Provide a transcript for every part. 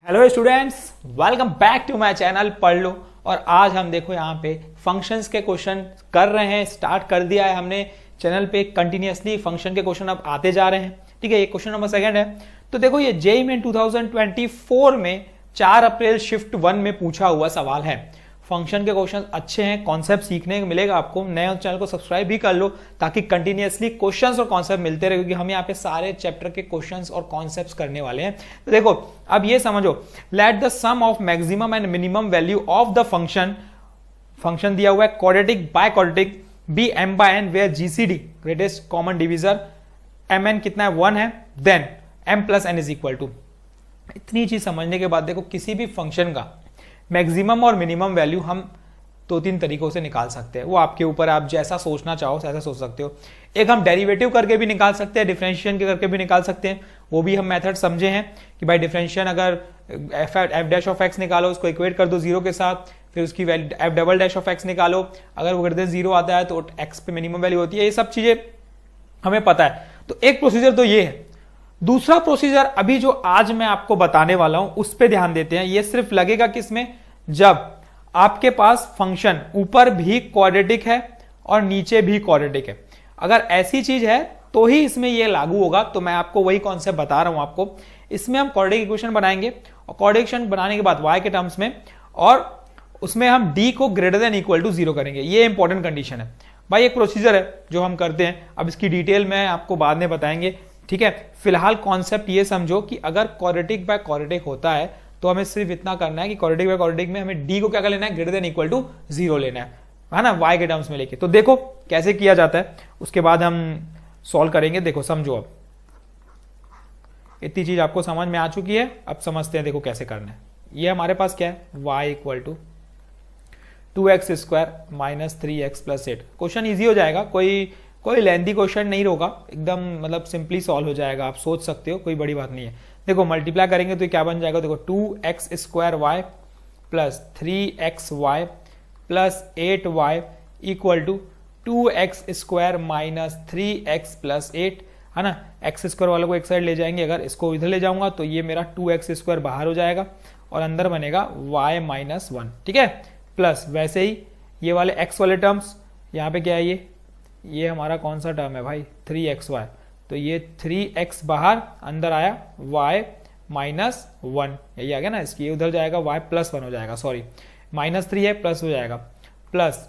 Hello students, welcome back to my channel पढ़ लो। और आज हम देखो यहाँ पे फंक्शंस के क्वेश्चन कर रहे हैं। स्टार्ट कर दिया है हमने चैनल पे कंटिन्यूअसली फंक्शन के क्वेश्चन अब आते जा रहे हैं। ठीक है, ये क्वेश्चन नंबर सेकंड है। तो देखो ये जेईई में 2024 में 4 अप्रैल शिफ्ट 1 में पूछा हुआ सवाल है। फंक्शन के क्वेश्चन अच्छे हैं, कॉन्सेप्ट सीखने को मिलेगा आपको। नए चैनल को सब्सक्राइब भी कर लो ताकि कंटिन्यूअसली क्वेश्चंस और कॉन्सेप्ट मिलते रहे, क्योंकि हम यहाँ पे सारे चैप्टर के क्वेश्चंस और कॉन्सेप्ट्स करने वाले हैं। तो देखो अब ये समझो, let the sum of maximum and minimum value of the function दिया हुआ है quadratic by quadratic b m by n where GCD greatest common divisor m n कितना है 1 है, then m plus n is equal to. इतनी चीज समझने के बाद देखो किसी भी फंक्शन का मैक्सिमम और मिनिमम वैल्यू हम 2-3 तरीकों से निकाल सकते हैं। वो आपके ऊपर, आप जैसा सोचना चाहो ऐसा सोच सकते हो। एक हम डेरिवेटिव करके भी निकाल सकते हैं, डिफरेंशिएशन करके भी निकाल सकते हैं। वो भी हम मेथड समझे हैं कि भाई डिफरेंशिएशन अगर एफ डैश ऑफ एक्स निकालो, उसको इक्वेट कर दो 0 के साथ, फिर उसकी value F double dash of x निकालो, अगर वो ग्रेटर देन 0 आता है तो एक्स पे मिनिमम वैल्यू होती है। ये सब चीजें हमें पता है। तो एक प्रोसीजर तो ये है। दूसरा प्रोसीजर अभी जो आज मैं आपको बताने वाला हूं उस पर ध्यान देते हैं। ये सिर्फ लगेगा किसमें, जब आपके पास फंक्शन ऊपर भी क्वाड्रेटिक है और नीचे भी क्वाड्रेटिक है। अगर ऐसी चीज है तो ही इसमें ये लागू होगा। तो मैं आपको वही कॉन्सेप्ट बता रहा हूं आपको। इसमें हम क्वाड्रेटिक इक्वेशन बनाएंगे और क्वाड्रेटिक इक्वेशन बनाने के बाद y के टर्म्स में, और उसमें हम d को ग्रेटर देन इक्वल टू 0 करेंगे। ये इंपॉर्टेंट कंडीशन है भाई। एक प्रोसीजर है जो हम करते हैं। अब इसकी डिटेल में आपको बाद में बताएंगे, ठीक है। फिलहाल कॉन्सेप्ट ये समझो कि अगर क्वाड्रेटिक बाय क्वाड्रेटिक होता है तो हमें सिर्फ इतना करना है कि क्वाड्रेटिक बाय क्वाड्रेटिक में हमें डी को क्या कर लेना है, ग्रेटर देन इक्वल टू 0 लेना है ना, y के टर्म्स में लेके। तो देखो कैसे किया जाता है, उसके बाद हम सॉल्व करेंगे। देखो समझो, अब इतनी चीज आपको समझ में आ चुकी है। अब समझते हैं देखो कैसे करना है। ये हमारे पास क्या है, y equal to 2x square minus 3x plus 8। Question easy हो जाएगा, कोई लेंथी क्वेश्चन नहीं होगा, एकदम मतलब सिंपली सॉल्व हो जाएगा। आप सोच सकते हो, कोई बड़ी बात नहीं है। देखो मल्टीप्लाई करेंगे तो क्या बन जाएगा, देखो 2x square y plus 3x y plus 8y equal to 2x square minus 3x plus 8 है ना। एक्स स्क्वायर वालों को एक साइड ले जाएंगे, अगर इसको इधर ले जाऊंगा तो ये मेरा 2x स्क्वायर बाहर हो जाएगा और अंदर बनेगा y माइनस 1, ठीक है। प्लस वैसे ही ये वाले x वाले टर्म्स, यहाँ पे क्या है, ये हमारा कौन सा टर्म है भाई, 3xy। तो ये 3x बाहर, अंदर आया y माइनस 1, यही आ गया ना। इसकी उधर जाएगा y प्लस 1 हो जाएगा, सॉरी माइनस 3 है प्लस हो जाएगा प्लस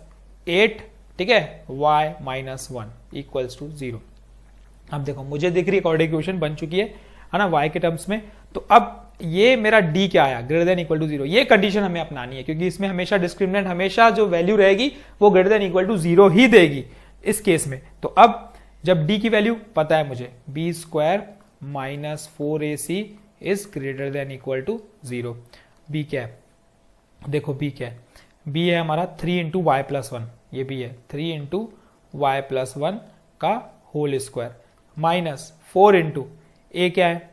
8, ठीक है, y माइनस 1 इक्वल्स टू 0। अब देखो मुझे दिख रही है क्वाड्रेटिक इक्वेशन बन चुकी है ना y के टर्म्स में। तो अब ये मेरा d क्या आया, ग्रेटर देन इक्वल टू 0। ये कंडीशन हमें अपनानी है, क्योंकि इसमें हमेशा डिस्क्रिमिनेंट, हमेशा जो वैल्यू रहेगी वो ग्रेटर देन इक्वल टू 0 ही देगी इस केस में। तो अब जब d की वैल्यू पता है मुझे, b square minus 4ac is greater than equal to 0। b क्या है, देखो b क्या है, b है हमारा 3 इंटू वाई प्लस 1, ये b है 3 इंटू वाई प्लस 1 का whole square minus 4 into a क्या है,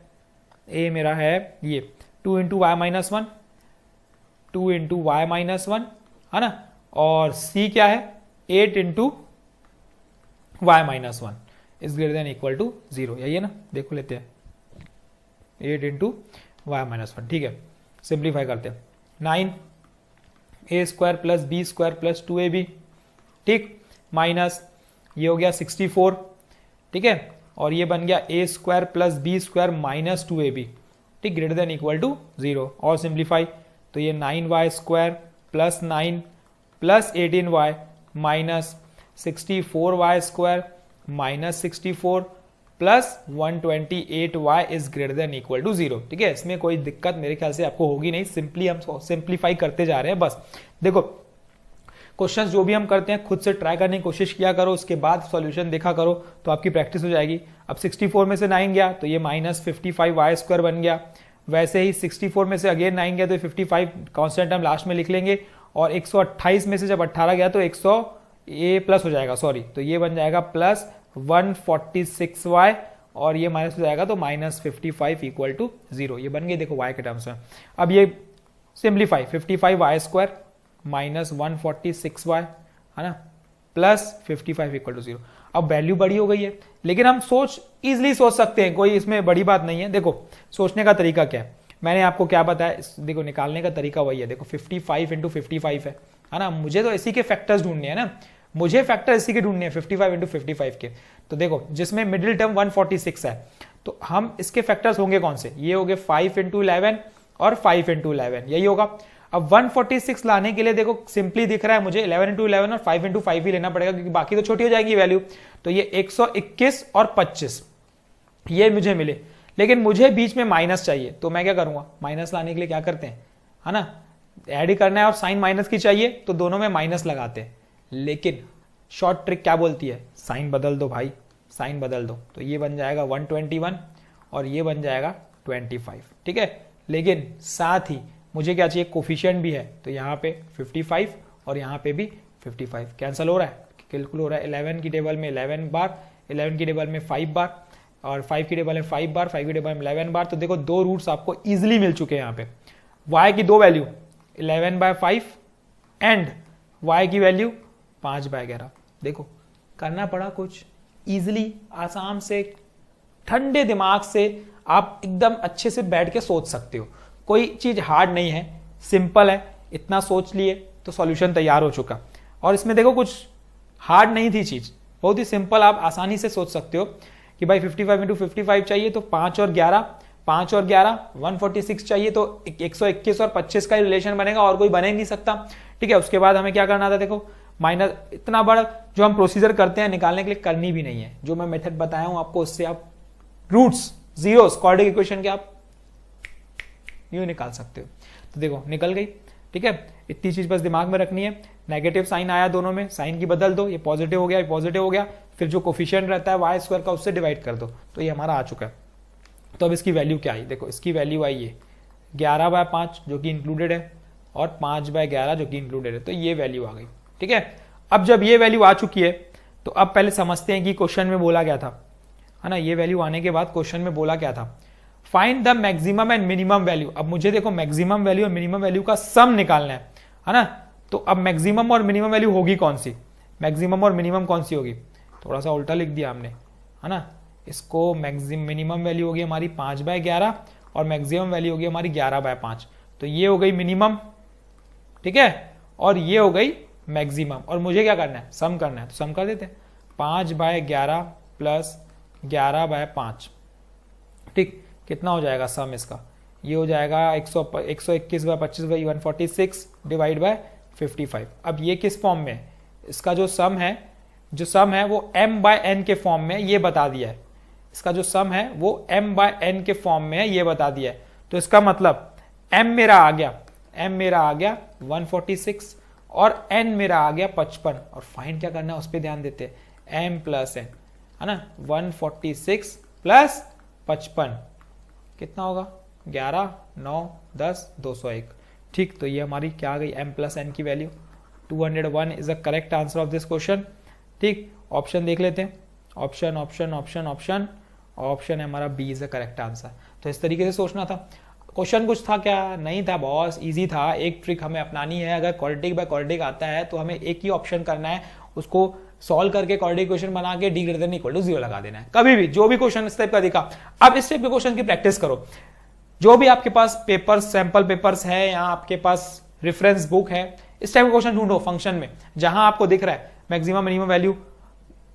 a मेरा है ये 2 into y minus 1, 2 into y minus 1 है ना। और c क्या है, 8 इंटू y minus 1 is greater than equal to 0, यही है ना। देखो लेते हैं 8 इंटू वाई माइनस 1, ठीक है। सिंप्लीफाई करते हैं, 9 a square plus b square plus 2ab, ठीक, माइनस ये हो गया 64, ठीक है। और ये बन गया a square plus b square minus 2ab, ठीक, ग्रेटर देन इक्वल टू 0। और सिंप्लीफाई तो ये 9y square plus 9 plus 18y minus 64y square minus 64 plus 128y is greater than equal to 0, ठीक है। इसमें कोई दिक्कत मेरे ख्याल से आपको होगी नहीं, सिंपली हम सिंप्लीफाई करते जा रहे हैं बस। देखो क्वेश्चंस जो भी हम करते हैं खुद से ट्राई करने की कोशिश किया करो, उसके बाद सॉल्यूशन देखा करो तो आपकी प्रैक्टिस हो जाएगी। अब 64 में से 9 गया तो ये माइनस 55y स्क्वायर बन गया। वैसे ही 64 में से अगेन 9 गया तो 55 कॉन्स्टेंट हम लास्ट में लिख लेंगे। और 128 में से जब 18 गया तो 100 ये प्लस हो जाएगा, सॉरी, तो ये बन जाएगा प्लस 146y और ये माइनस हो जाएगा तो माइनस 55 इक्वल टू 0। ये बन गई देखो y के टर्म्स में। अब ये simplify 55y square minus 146y है ना प्लस 55 इक्वल टू 0। अब वैल्यू बड़ी हो गई है, लेकिन हम इजिली सोच सकते हैं, कोई इसमें बड़ी बात नहीं है। देखो सोचने का तरीका क्या है, मैंने आपको क्या बताया, देखो निकालने का तरीका वही है, देखो 55 इंटू 55 है ना, मुझे तो इसी के फैक्टर्स ढूंढने हैं ना, मुझे फैक्टर इसी के ढूंढने हैं 55 इंटू 55 के। तो देखो जिसमें मिडिल टर्म 146 है, तो हम इसके फैक्टर्स होंगे कौन से, ये हो गए 5 इंटू 11 और 5 इंटू 11, यही होगा। अब 146 लाने के लिए देखो सिंपली दिख रहा है मुझे 11 इंटू 11 और 5 इंटू 5 ही लेना पड़ेगा, क्योंकि बाकी तो छोटी हो जाएगी वैल्यू। तो ये 121 और 25 ये मुझे मिले, लेकिन मुझे बीच में माइनस चाहिए, तो मैं क्या करूंगा, माइनस लाने के लिए क्या करते हैं, है ना, ऐड ही करना है और साइन माइनस की चाहिए, तो दोनों में माइनस लगाते हैं। लेकिन शॉर्ट ट्रिक क्या बोलती है, साइन बदल दो भाई, साइन बदल दो, तो ये बन जाएगा 121 और ये बन जाएगा 25, ठीक है। लेकिन साथ ही मुझे क्या चाहिए, कोफिशिएंट भी है, तो यहाँ पे 55 और यहाँ पे भी 55 कैंसिल हो रहा है, कैलकुल हो रहा है। 11 की टेबल में 11 बार, 11 की टेबल में 5 बार और 5 की टेबल में 5 बार, 5 की टेबल में 11 बार। तो देखो दो रूट्स आपको इजिली मिल चुके हैं यहाँ पे, y की दो वैल्यू 11/5 एंड y की वैल्यू 5/11। देखो करना पड़ा कुछ, इजिली आसान से ठंडे दिमाग से आप एकदम अच्छे से बैठ के सोच सकते हो, कोई चीज हार्ड नहीं है, सिंपल है, इतना सोच लिए तो सॉल्यूशन तैयार हो चुका। और इसमें देखो कुछ हार्ड नहीं थी चीज, बहुत ही सिंपल, आप आसानी से सोच सकते हो कि भाई 55 इंटू 55 चाहिए तो 5 और 11 146 चाहिए, तो 121 और 25 का रिलेशन बनेगा, और कोई बने नहीं सकता, ठीक है। उसके बाद हमें क्या करना था, देखो माइनस, इतना बड़ा जो हम प्रोसीजर करते हैं निकालने के लिए करनी भी नहीं है, जो मैं मेथड बताया हूं आपको, उससे आप रूट्स जीरोस क्वाड्रेटिक इक्वेशन के आप यूं निकाल सकते हो। तो देखो निकल गई, ठीक है। इतनी चीज बस दिमाग में रखनी है, नेगेटिव साइन आया दोनों में, साइन की बदल दो, ये पॉजिटिव हो गया, ये पॉजिटिव हो गया, फिर जो कोफिशिएंट रहता है वाई स्क्वायर का उससे डिवाइड कर दो, तो ये हमारा आ चुका है। तो अब इसकी वैल्यू क्या आई, देखो इसकी वैल्यू आई है 11/5 जो कि इंक्लूडेड है और 5/11 जो कि इंक्लूडेड है, तो ये वैल्यू आ गई, ठीक है। अब जब ये वैल्यू आ चुकी है तो अब पहले समझते हैं कि क्वेश्चन में बोला क्या था, है ना। ये वैल्यू आने के बाद क्वेश्चन में बोला क्या था, find the maximum and minimum value. अब मुझे देखो मैक्सिमम वैल्यू और मिनिमम वैल्यू का सम निकालना है ना। तो अब मैक्सिमम और मिनिमम वैल्यू होगी कौन सी, मैक्सिमम और मिनिमम कौन सी होगी, थोड़ा सा उल्टा लिख दिया हमने, है ना। इसको मिनिमम वैल्यू होगी हमारी 5/11 और मैक्सिमम वैल्यू होगी हमारी 11/5, तो ये हो गई मिनिमम, ठीक है, और ये हो गई मैक्सिमम। और मुझे क्या करना है, सम करना है, तो सम कर देते हैं 5/11 प्लस 11/5, ठीक, कितना हो जाएगा सम इसका, ये हो जाएगा 121/25 146 डिवाइड बाय 55। अब ये किस फॉर्म में, इसका जो सम है वो m/n के फॉर्म में, ये बता दिया है, इसका जो सम है वो m/n के फॉर्म में है, ये बता दिया है। तो इसका मतलब m मेरा आ गया 146 और n मेरा आ गया 55, और फाइंड क्या करना है उस पर ध्यान देते हैं, m प्लस n, है ना। 146 प्लस 55 कितना होगा, 11 9 10 201, ठीक। तो ये हमारी क्या आ गई, m प्लस n की value 201 is the correct answer of this question, ठीक। ऑप्शन देख लेते हैं, option option option option option है हमारा b is the correct answer. तो इस तरीके से सोचना था। क्वेश्चन कुछ था क्या, नहीं था बॉस, इजी था। एक ट्रिक हमें अपनानी है, अगर क्वाड्रेटिक बाय क्वाड्रेटिक आता है तो हमें एक ही ऑप्शन करना है, उसको सॉल्व करके क्वाड्रेटिक इक्वेशन बना के d greater than equal to 0 लगा देना है, कभी भी जो भी क्वेश्चन इस टाइप का दिखा। अब इस टाइप के क्वेश्चन की प्रैक्टिस करो, जो भी आपके पास पेपर्स, सैंपल पेपर्स है या आपके पास रेफरेंस बुक है, इस टाइप का क्वेश्चन ढूंढो फंक्शन में, जहां आपको दिख रहा है मैक्सिमम मिनिमम वैल्यू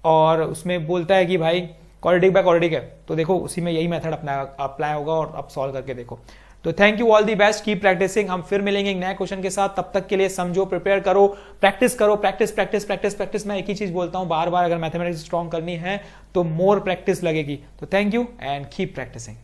और उसमें बोलता है कि भाई क्वाड्रेटिक बाय क्वाड्रेटिक है, तो देखो उसी में यही मेथड अप्लाई होगा और आप सॉल्व करके देखो। तो thank you, all the best, keep practising. हम फिर मिलेंगे एक नए क्वेश्चन के साथ, तब तक के लिए समझो, प्रिपेयर करो, प्रैक्टिस करो, प्रैक्टिस प्रैक्टिस प्रैक्टिस प्रैक्टिस। मैं एक ही चीज बोलता हूं बार बार, अगर मैथमेटिक्स स्ट्रॉन्ग करनी है तो मोर प्रैक्टिस लगेगी। तो thank you and keep practising.